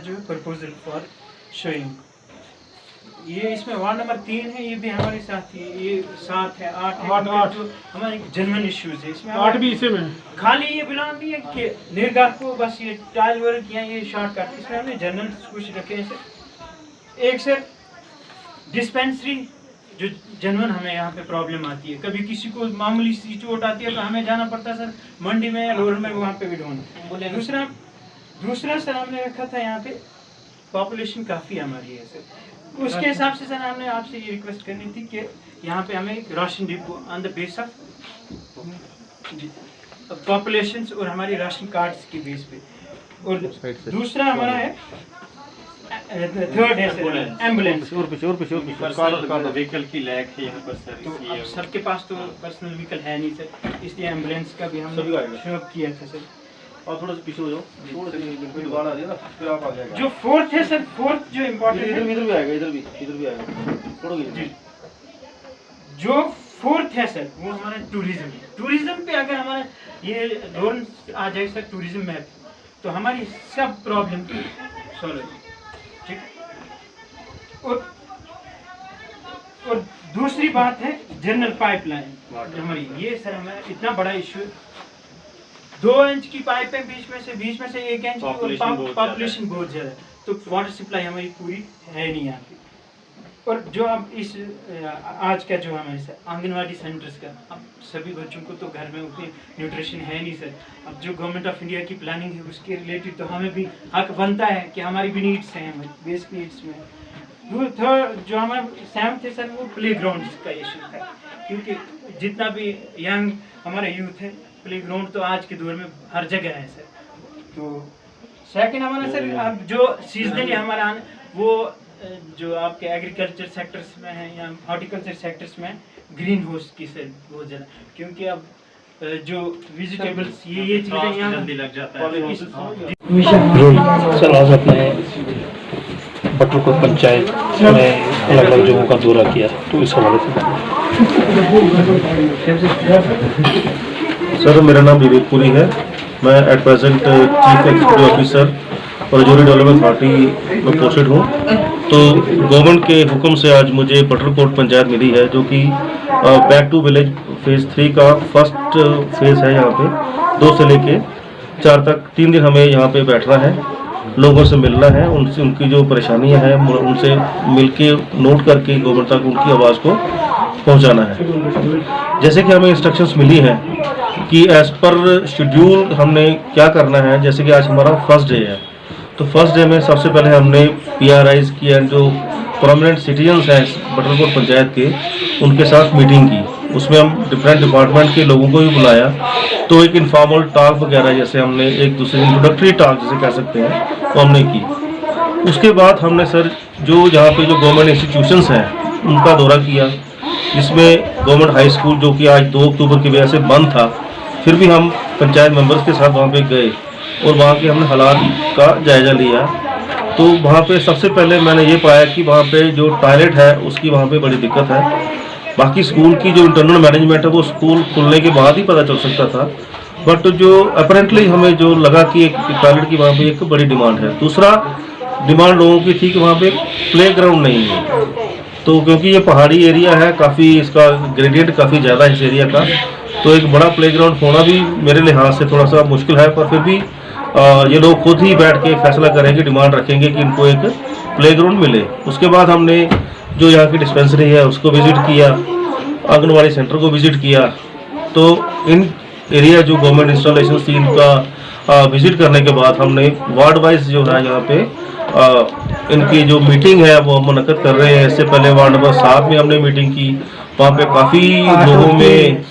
जो है proposal for showing. ये इसमें वार्ड नंबर 3 है, ये भी हमारे साथ ही, ये 7 है, 8 है, 8 जो हमारे जेन्युइन इश्यूज है इसमें 8 भी इसी में खाली ये बिलोंग नहीं है कि निर्गाह को बस ये टाइल वर्क या ये शॉर्टकट, इसमें हमने जनरल कुछ रखे हैं सर। एक सर डिस्पेंसरी जो जनरल हमें यहाँ पे प्रॉब्लम आती है, कभी किसी को मामूली सी चोट आती है तो हमें जाना पड़ता है सर मंडी में या लोर में, वहाँ पे भी ढूंढना। दूसरा सर हमने रखा था यहाँ पे पॉपुलेशन काफ़ी हमारी है सर, उसके हिसाब से सर हमने आपसे ये रिक्वेस्ट करनी थी कि यहाँ पे हमें एक ration depot on the base of population और हमारी राशन कार्ड्स की बेस पे। और दूसरा हमारा है थर्ड है सर एम्बुलेंस। व्हीकल की लैक है यहाँ पर सर, तो अब सबके पास तो पर्सनल व्हीकल है नहीं सर, इसलिए एम्बुलेंस का भी हमने शुरू किया था सर। और थोड़ा सा पीछे हो जाओ, थोड़ा सा बाढ़ आ रही है ना, फिर आप आ जाएगा। जो फोर्थ है सर, फोर्थ जो इम्पोर्टेंट है, इधर भी आएगा, इधर भी आएगा, थोड़ा जी। जो फोर्थ है सर वो हमारा टूरिज्म पे अगर हमारा ये लोन आ जाए सर टूरिज्म में, तो हमारी सब प्रॉब्लम सॉल्व हो, ठीक। और दूसरी बात है जनरल पाइपलाइन हमारी, ये सर हमारा इतना बड़ा इशू, 2 इंच की पाइप है, बीच में से 1 इंच की, पॉपुलेशन बहुत ज्यादा, तो वाटर सप्लाई हमारी पूरी है नहीं यहाँ पे। और जो अब इस आज का जो हमारे आंगनवाड़ी सेंटर्स का, अब सभी बच्चों को तो घर में उतनी न्यूट्रिशन है नहीं सर, अब जो गवर्नमेंट ऑफ इंडिया की प्लानिंग है उसके रिलेटेड तो हमें भी हक बनता है कि हमारी भी नीड्स हैं, हमारी बेसिक नीड्स में। थर्ड जो हमारा 7th है सर वो प्ले ग्राउंड का इशू है, क्योंकि जितना भी यंग हमारा यूथ है, प्ले ग्राउंड तो आज के दौर में हर जगह है सर। तो सेकंड हमारा सर अब जो सीजनली हमारा वो जो आपके एग्रीकल्चर सेक्टर्स में है या हॉर्टिकल्चर सेक्टर्स में ग्रीन हाउस की सर बहुत ज़्यादा, क्योंकि अब जो वेजिटेबल्स ये चीज़ें यहाँ जल्दी लग जाता है। सर आज अपने बटरकोट पंचायत में अलग अलग जगहों का दौरा किया, तो इस हवाले से। सर मेरा नाम विवेक पुरी है, मैं at present chief executive officer और रजौरी डेवलपमेंट अथॉरिटी में पोस्टेड हूँ। तो गवर्नमेंट के हुक्म से आज मुझे बटरकोट पंचायत मिली है, जो कि बैक टू विलेज फेज़ 3 का फर्स्ट फेज़ है। यहाँ पे 2 से लेके 4 तक 3 दिन हमें यहाँ पे बैठना है, लोगों से मिलना है, उनसे उनकी जो परेशानियाँ हैं उनसे मिलके नोट करके गवर्नमेंट तक उनकी आवाज़ को पहुँचाना है। जैसे कि हमें इंस्ट्रक्शंस मिली हैं कि एज़ पर शेड्यूल हमने क्या करना है। जैसे कि आज हमारा फर्स्ट डे है, तो फर्स्ट डे में सबसे पहले हमने PRIs की एंड जो प्रोमिनेंट सिटीजन्स हैं बटरकोट पंचायत के, उनके साथ मीटिंग की। उसमें हम डिफरेंट डिपार्टमेंट के लोगों को भी बुलाया, तो एक इनफॉर्मल टॉक वगैरह जैसे हमने एक दूसरे इंट्रोडक्टरी टॉक जैसे कह सकते हैं वो हमने की। उसके बाद हमने सर जो यहाँ पे जो गवर्नमेंट इंस्टीट्यूशंस हैं उनका दौरा किया, जिसमें गवर्नमेंट हाई स्कूल जो कि आज 2 अक्टूबर की वजह से बंद था, फिर भी हम पंचायत मेंबर्स के साथ वहाँ पे गए और वहाँ के हमने हालात का जायज़ा लिया। तो वहाँ पे सबसे पहले मैंने ये पाया कि वहाँ पे जो टॉयलेट है उसकी वहाँ पे बड़ी दिक्कत है। बाकी स्कूल की जो इंटरनल मैनेजमेंट है वो स्कूल खुलने के बाद ही पता चल सकता था, बट जो अपेरेंटली हमें जो लगा कि एक टॉयलेट की वहाँ पे एक बड़ी डिमांड है। दूसरा डिमांड लोगों की थी कि वहाँ पे प्ले ग्राउंड नहीं है, तो क्योंकि ये पहाड़ी एरिया है, काफ़ी इसका ग्रेडियंट काफ़ी ज़्यादा है इस एरिया का, तो एक बड़ा प्ले ग्राउंड होना भी मेरे लिहाज से थोड़ा सा मुश्किल है। पर फिर भी ये लोग खुद ही बैठ के फैसला करेंगे, डिमांड रखेंगे कि इनको एक प्ले ग्राउंड मिले। उसके बाद हमने जो यहाँ की डिस्पेंसरी है उसको विज़िट किया, आंगनवाड़ी सेंटर को विज़िट किया। तो इन एरिया जो गवर्नमेंट इंस्टॉलेशन थी इनका विज़िट करने के बाद हमने वार्ड वाइज जो है यहाँ पे इनकी जो मीटिंग है वो मुनक़्क़द कर रहे हैं। इससे पहले वार्ड नंबर 7 में हमने मीटिंग की, वहाँ पे काफ़ी लोगों में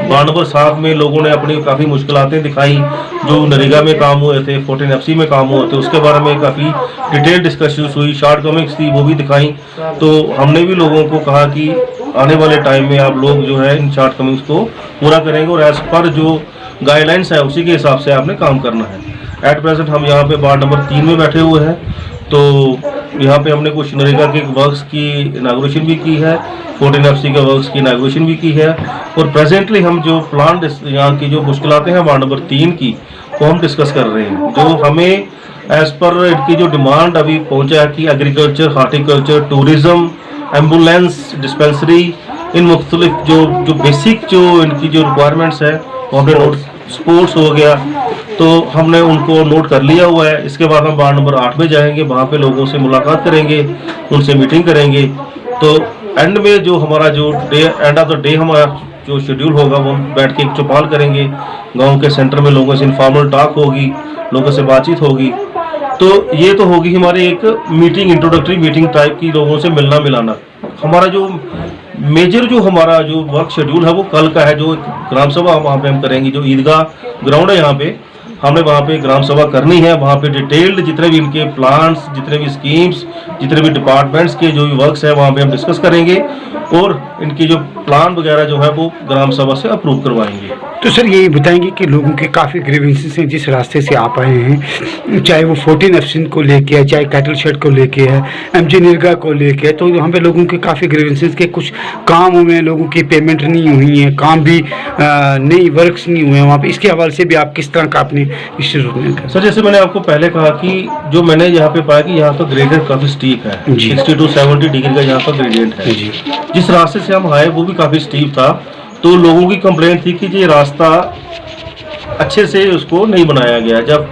वार्ड नंबर 7 में लोगों ने अपनी काफ़ी मुश्किलातें दिखाई, जो नरेगा में काम हुए थे, 14 FC में काम हुए थे, उसके बारे में काफ़ी डिटेल डिस्कशंस हुई, शॉर्ट कमिक्स थी वो भी दिखाई। तो हमने भी लोगों को कहा कि आने वाले टाइम में आप लोग जो है इन शॉर्ट कमिक्स को पूरा करेंगे और एज़ पर जो गाइडलाइंस है उसी के हिसाब से आपने काम करना है। एट प्रेजेंट हम यहाँ पे वार्ड नंबर 3 में बैठे हुए हैं, तो यहाँ पे हमने कुछ नरेगा के वर्क्स की इनागुरेशन भी की है, 14 FC के वर्क्स की इनागुरेशन भी की है, और प्रेजेंटली हम जो प्लान यहाँ की जो मुश्किलातें हैं वार्ड नंबर 3 की को हम डिस्कस कर रहे हैं। जो हमें एज पर इनकी जो डिमांड अभी पहुंचा है कि agriculture, horticulture, tourism, ambulance, dispensary, इन मुख्तलिफ जो बेसिक जो इनकी जो रिक्वायरमेंट्स है वो हमने नोट, स्पोर्ट्स हो गया, तो हमने उनको नोट कर लिया हुआ है। इसके बाद हम वार्ड नंबर 8 में जाएंगे, वहाँ पे लोगों से मुलाकात करेंगे, उनसे मीटिंग करेंगे। तो एंड में जो हमारा जो day, end of the day हमारा जो शेड्यूल होगा वो बैठ के एक चौपाल करेंगे, गांव के सेंटर में लोगों से इनफॉर्मल टॉक होगी, लोगों से बातचीत होगी। तो ये तो होगी हमारी एक मीटिंग, इंट्रोडक्टरी मीटिंग टाइप की, लोगों से मिलना मिलाना। हमारा जो मेजर जो हमारा जो वर्क शेड्यूल है वो कल का है, जो ग्राम सभा वहाँ पे हम करेंगे। जो ईदगाह ग्राउंड है यहाँ पे, हमने वहाँ पे ग्राम सभा करनी है। वहाँ पे डिटेल्ड जितने भी इनके प्लान्स, जितने भी स्कीम्स, जितने भी डिपार्टमेंट्स के जो भी वर्क्स है वहाँ पे हम डिस्कस करेंगे और इनकी जो प्लान वगैरह जो है वो ग्राम सभा से अप्रूव करवाएंगे। तो सर ये बताएंगे कि लोगों के काफ़ी ग्रीवेंसेस हैं जिस रास्ते से आप आए हैं, चाहे वो 14 एफसिन को लेके है, चाहे कैटल शेड को लेके है, एमजी निरगा को लेके है। तो यहाँ पे लोगों के काफ़ी ग्रीवेंसेस के कुछ काम हुए हैं, लोगों की पेमेंट नहीं हुई है, काम भी नई वर्क्स नहीं हुए हैं वहाँ पे। इसके हवाले से भी आप किस तरह का अपने सर, जैसे मैंने आपको पहले कहा कि जो मैंने यहाँ पे पाया कि यहाँ का ग्रेडियंट काफ़ी स्टीप है, 60 to 70 डिग्री का यहाँ का ग्रेडियंट है। जिस रास्ते से हम आए वो भी काफ़ी स्टीप था। तो लोगों की कंप्लेंट थी कि ये रास्ता अच्छे से उसको नहीं बनाया गया। जब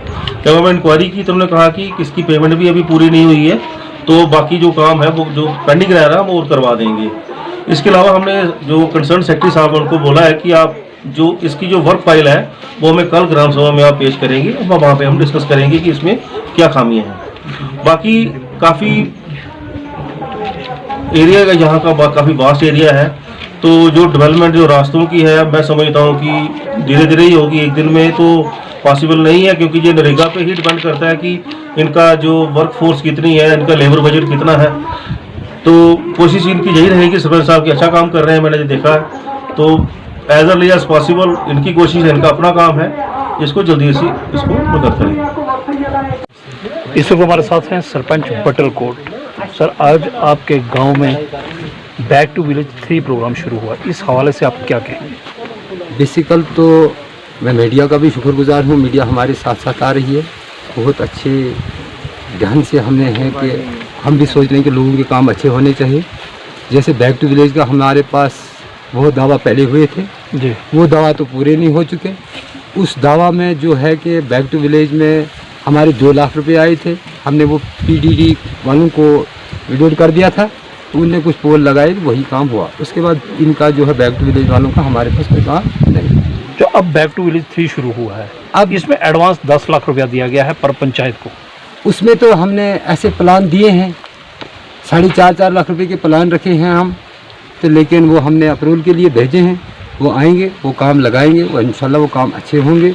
हमने इंक्वायरी की तो उन्होंने कहा कि इसकी पेमेंट भी अभी पूरी नहीं हुई है, तो बाकी जो काम है वो जो पेंडिंग रह रहा है हम और करवा देंगे। इसके अलावा हमने जो कंसर्न सेक्रेटरी साहब उनको बोला है कि आप जो इसकी जो वर्क फाइल है वो हमें कल ग्राम सभा में आप पेश करेंगे, वहाँ पे हम डिस्कस करेंगे कि इसमें क्या खामियां हैं। बाकी काफ़ी एरिया का यहाँ का काफ़ी वास्ट एरिया है, तो जो डेवलपमेंट जो रास्तों की है मैं समझता हूँ कि धीरे धीरे ही होगी, एक दिन में तो पॉसिबल नहीं है, क्योंकि ये नरेगा पे ही डिपेंड करता है कि इनका जो वर्क फोर्स कितनी है, इनका लेबर बजट कितना है। तो कोशिश इनकी यही रहेगी, सरपंच साहब की अच्छा काम कर रहे हैं, मैंने देखा है। तो एज अर्ली एज पॉसिबल इनकी कोशिश है, इनका अपना काम है, इसको जल्दी से इसको मदद करें। इस वक्त हमारे साथ हैं सरपंच बटलकोट। सर, आज आपके गांव में बैक टू विलेज 3 प्रोग्राम शुरू हुआ, इस हवाले से आप क्या कहेंगे? बेसिकल तो मैं मीडिया का भी शुक्रगुजार हूँ, मीडिया हमारे साथ साथ आ रही है, बहुत अच्छे ढंग से हमने है कि हम भी सोच रहे हैं कि लोगों के काम अच्छे होने चाहिए। जैसे बैक टू विलेज का हमारे पास बहुत दावा पहले हुए थे जी, वो दावा तो पूरे नहीं हो चुके। उस दावा में जो है कि बैक टू विलेज में हमारे 2 लाख रुपए आए थे, हमने वो पीडीडी वालों को विड्रॉ कर दिया था, तो उनने कुछ पोल लगाए, वही काम हुआ। उसके बाद इनका जो है बैक टू विलेज वालों का हमारे पास कोई काम नहीं। जो अब बैक टू विलेज 3 शुरू हुआ है, अब इसमें एडवांस 10 लाख रुपया दिया गया है पर पंचायत को। उसमें तो हमने ऐसे प्लान दिए हैं, 4.5 लाख रुपए के प्लान रखे हैं हम तो, लेकिन वो हमने अप्रूवल के लिए भेजे हैं, वो आएंगे, वो काम लगाएंगे, वो इंशाल्लाह वो काम अच्छे होंगे।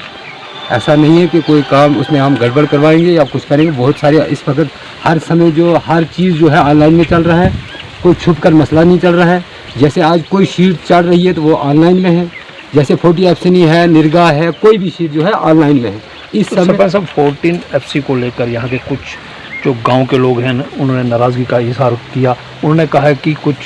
ऐसा नहीं है कि कोई काम उसमें हम गड़बड़ करवाएंगे या कुछ करेंगे। बहुत सारे इस वक्त हर समय जो हर चीज़ जो है ऑनलाइन में चल रहा है, कोई छुप कर मसला नहीं चल रहा है। जैसे आज कोई शीट चल रही है तो वो ऑनलाइन में है, जैसे 40 एफसी है, निरगा है, कोई भी शीट जो है ऑनलाइन में है। इस समय सब 14 एफसी को लेकर यहाँ के कुछ जो गांव के लोग हैं उन्होंने नाराज़गी का इजहार किया। उन्होंने कहा है कि कुछ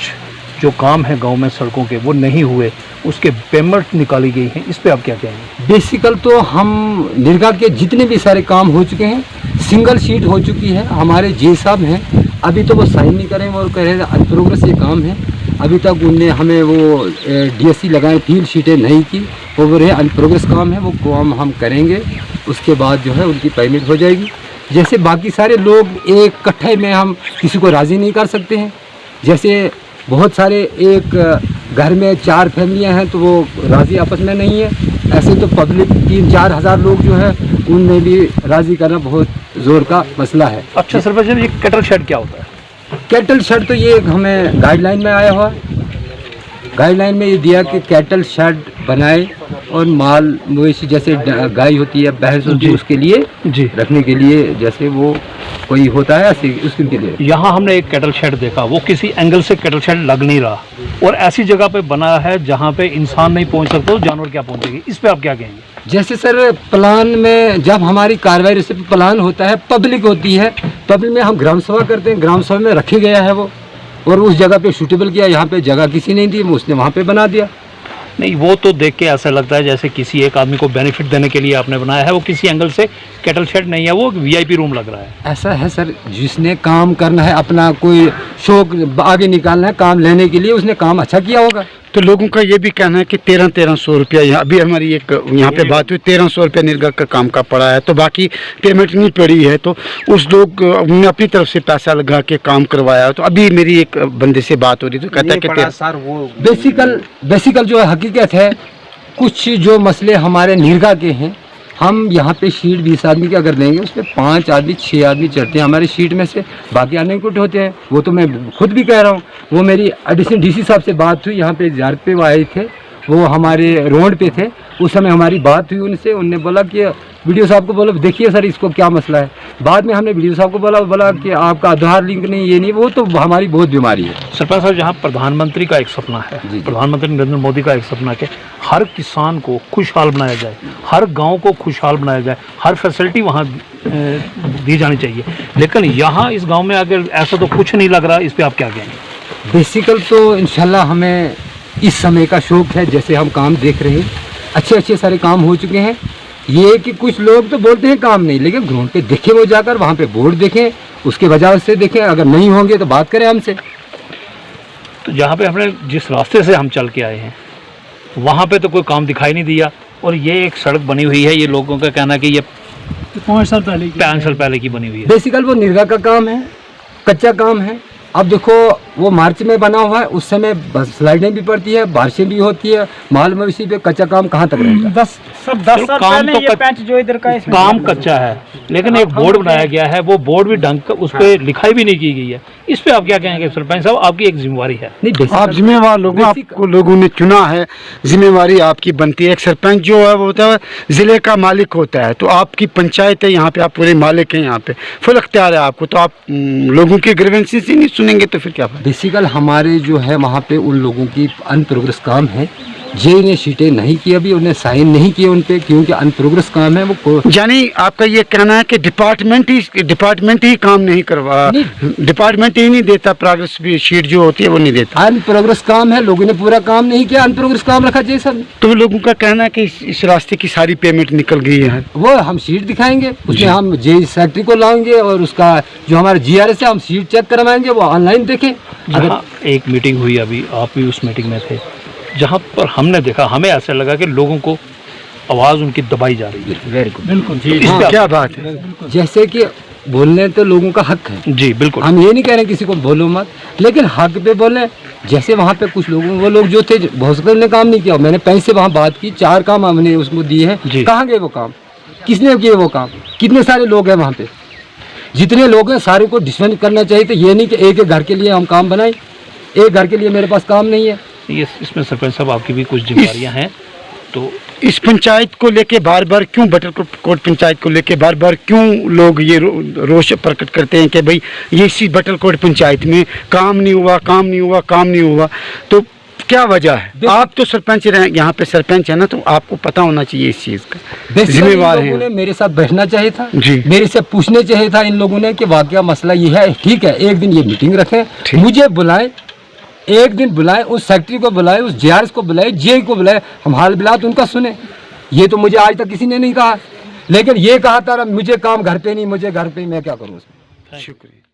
जो काम है गांव में सड़कों के वो नहीं हुए, उसके पेमेंट निकाली गई हैं, इस पे आप क्या कहेंगे? बेसिकल तो हम निरगा के जितने भी सारे काम हो चुके हैं, सिंगल शीट हो चुकी है। हमारे जे साहब हैं, अभी तो वो साइन नहीं करें और कह रहे हैं अन प्रोग्रेस ये काम है। अभी तक उनने हमें वो डीएससी लगाए, फील्ड शीटें नहीं की, वो बोल रहे अन प्रोग्रेस काम है, वो काम हम करेंगे, उसके बाद जो है उनकी पेमेंट हो जाएगी। जैसे बाकी सारे लोग एक इकट्ठे में हम किसी को राज़ी नहीं कर सकते हैं। जैसे बहुत सारे एक घर में 4 फैमिलियां हैं तो वो राज़ी आपस में नहीं है, ऐसे तो पब्लिक 3-4 हज़ार लोग जो है उनमें भी राज़ी करना बहुत ज़ोर का मसला है। अच्छा सरपंच, ये कैटल शेड क्या होता है? कैटल शेड तो ये हमें गाइडलाइन में आया हुआ, गाइडलाइन में ये दिया कि कैटल शेड बनाए और माल मवेशी जैसे गाय होती है, भैंस होती है, उसके लिए जी रखने के लिए, जैसे वो कोई होता है ऐसे उसके लिए। यहाँ हमने एक कैटल शेड देखा, वो किसी एंगल से कैटल शेड लग नहीं रहा और ऐसी जगह पे बना है जहाँ पे इंसान नहीं पहुँच सकता तो जानवर क्या पहुँचेगी, इस पे आप क्या कहेंगे? जैसे सर प्लान में जब हमारी कार्रवाई जैसे प्लान होता है, पब्लिक होती है, पब्लिक में हम ग्राम सभा करते हैं, ग्राम सभा में रखे गया है वो, और उस जगह पे सूटेबल किया, यहाँ पे जगह किसी नहीं थी, उसने वहाँ पे बना दिया। नहीं, वो तो देख के ऐसा लगता है जैसे किसी एक आदमी को बेनिफिट देने के लिए आपने बनाया है। वो किसी एंगल से कैटल शेड नहीं है, वो वीआईपी रूम लग रहा है। ऐसा है सर, जिसने काम करना है, अपना कोई शौक आगे निकालना है, काम लेने के लिए, उसने काम अच्छा किया होगा। तो लोगों का ये भी कहना है कि 1300 रुपया, यहाँ अभी हमारी एक यहाँ पे बात हुई 1300 रुपया निर्गा का काम का पड़ा है, तो बाकी पेमेंट नहीं पड़ी है, तो उस लोग ने अपनी तरफ से पैसा लगा के काम करवाया। तो अभी मेरी एक बंदे से बात हो रही तो कहता है कि सर वो बेसिकल जो हकीकत है, कुछ जो मसले हमारे निर्गा के हैं, हम यहाँ पे शीट 20 आदमी की अगर लेंगे, उसमें 5 आदमी 6 आदमी चढ़ते हैं हमारी शीट में से, बाकी अनइक्विट होते हैं। वो तो मैं खुद भी कह रहा हूँ। वो मेरी एडिशनल डीसी साहब से बात हुई, यहाँ पे जार पे वो आए थे, वो हमारे रोड पे थे, उस समय हमारी बात हुई उनसे। उनने बोला कि वीडियो साहब को बोलो देखिए सर इसको क्या मसला है। बाद में हमने वीडियो साहब को बोला कि आपका आधार लिंक नहीं, ये नहीं, वो तो हमारी बहुत बीमारी है। सरपंच साहब, जहाँ प्रधानमंत्री का एक सपना है, प्रधानमंत्री नरेंद्र मोदी का एक सपना है कि हर किसान को खुशहाल बनाया जाए, हर गांव को खुशहाल बनाया जाए, हर फैसिलिटी वहाँ दी जानी चाहिए, लेकिन यहाँ इस गांव में अगर ऐसा तो कुछ नहीं लग रहा। इस पर आप क्या कहेंगे? बेसिकल तो इंशाल्लाह हमें इस समय का शौक है, जैसे हम काम देख रहे हैं, अच्छे सारे काम हो चुके हैं। ये कि कुछ लोग तो बोलते हैं काम नहीं, लेकिन ग्राउंड पे देखें, वो जाकर वहाँ पे बोर्ड देखें, उसके वजह से देखें, अगर नहीं होंगे तो बात करें हमसे। तो जहाँ पे हमने जिस रास्ते से हम चल के आए हैं वहाँ पे तो कोई काम दिखाई नहीं दिया, और ये एक सड़क बनी हुई है, ये लोगों का कहना कि ये 5 साल पहले की बनी हुई है। बेसिकल वो निर्गा का काम है, कच्चा काम है। अब देखो वो मार्च में बना हुआ है, उस समय स्लाइडें भी पड़ती है, बारिशें भी होती है, माल मवेशी पे कच्चा काम कहाँ तक रहेगा? 10 साल पहले ये पैंच जो इधर का इसमें काम कच्चा है, लेकिन एक बोर्ड बनाया गया है, वो बोर्ड भी ढंग का, उस पर लिखाई भी नहीं की गई है। इस पे आप क्या कहेंगे सरपंच साहब? आपकी एक जिम्मेवारी है। नहीं, आप जिम्मेवार लोग, आपको लोगों ने चुना है, जिम्मेवारी आपकी बनती है। एक सरपंच जो है वो होता है ज़िले का मालिक होता है, तो आपकी पंचायत है, यहाँ पे आप पूरे मालिक हैं, यहाँ पे फुल अख्तियार है आपको, तो आप लोगों की ग्रीवेंसेस ही नहीं सुनेंगे तो फिर क्या? बेसिकल हमारे जो है वहाँ पे उन लोगों की अनप्रोग्रेस काम है, जे ने शीटें नहीं की, अभी उन्हें साइन नहीं किए उन पे, क्योंकि अनप्रोग्रेस काम है वो। यानी आपका ये कहना है कि डिपार्टमेंट ही काम नहीं करवा, डिपार्टमेंट ही नहीं देता प्रोग्रेस भी शीट जो होती है वो नहीं देता। अनप्रोग्रेस काम है, लोगों ने पूरा काम नहीं किया, अनप्रोग्रेस काम रखा जैसा। तो लोगों का कहना है कि इस रास्ते की सारी पेमेंट निकल गई है। वो हम शीट दिखाएंगे, उसमें हम जे सेक्रेटरी को लाएंगे, और उसका जो हमारे GRS है हम शीट चेक करवाएंगे, वो ऑनलाइन देखें। अगर एक मीटिंग हुई अभी, आप भी उस मीटिंग में थे, जहाँ पर हमने देखा, हमें ऐसा लगा कि लोगों को आवाज़ उनकी दबाई जा रही है। वेरी गुड, बिल्कुल जी, क्या बात है? जैसे कि बोलने तो लोगों का हक है जी, बिल्कुल। हम ये नहीं कह रहे किसी को बोलो मत, लेकिन हक पे बोले। जैसे वहाँ पे कुछ लोगों, वो लोग जो थे बहुत ने काम नहीं किया, मैंने पैसे वहाँ बात की, 4 काम हमने उसको दिए हैं। कहाँ गए वो काम? किसने किए वो काम? कितने सारे लोग हैं वहाँ पे? जितने लोग हैं सारे को डिस्पेंड करना चाहिए। तो ये नहीं कि एक घर के लिए हम काम बनाए, एक घर के लिए मेरे पास काम नहीं है। इसमें सरपंच साहब आपकी भी कुछ जिम्मेदारियां हैं। तो इस पंचायत को लेके बार बार क्यों, बटरकोट पंचायत को लेके बार बार क्यों लोग ये रोष प्रकट करते हैं कि भाई ये इसी बटरकोट पंचायत में काम नहीं हुआ? तो क्या वजह है? आप तो सरपंच रहे, यहाँ पे सरपंच है ना, तो आपको पता होना चाहिए इस चीज़ का। जिम्मेवार है, मेरे साथ बैठना चाहिए था जी, मेरे से पूछने चाहिए था इन लोगों ने कि वाकया मसला ये है। ठीक है, एक दिन ये मीटिंग रखें, मुझे बुलाए, एक दिन बुलाए, उस सेक्रेटरी को बुलाए, उस GRS को बुलाए, जे को बुलाए, हम हाल बिलात उनका सुने। ये तो मुझे आज तक किसी ने नहीं कहा, लेकिन ये कहा था मुझे काम घर पे नहीं, मुझे घर पे, मैं क्या करूँ उसमें? शुक्रिया।